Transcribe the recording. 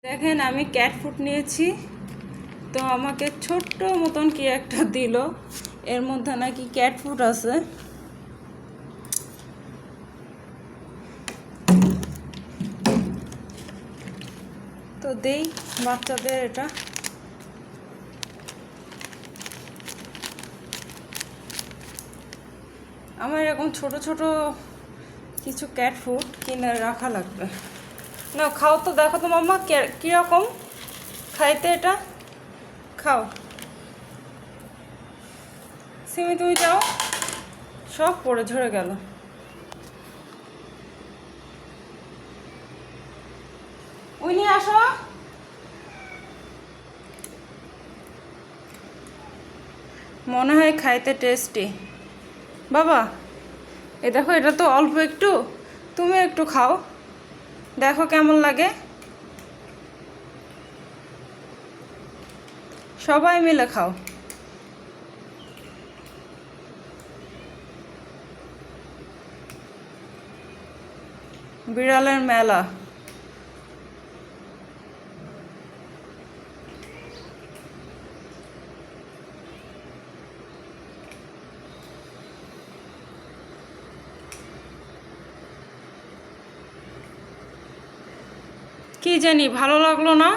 দেখেন আমি cat food নিয়েছি, তো আমাকে ছোট্ট মতন কি একটা দিল, এর মধ্যে নাকি ক্যাট ফুড আছে। তো দেই বাচ্চাদের এটা। আমার এরকম ছোট ছোট কিছু ক্যাট ফুড কিনে রাখা লাগবে। না খাও তো, দেখো তো মাম্মা কীরকম খাইতে, এটা খাও। সিমি তুমি যাও, সব পড়ে ঝরে গেল। ওই নিয়ে আসো। মনে হয় খাইতে টেস্টি। বাবা এ দেখো, এটা তো অল্প একটু, তুমি একটু খাও, দেখো কেমন লাগে। সবাই মিলে খাও। বিড়ালের মেলা। কি জানি ভালো লাগলো না।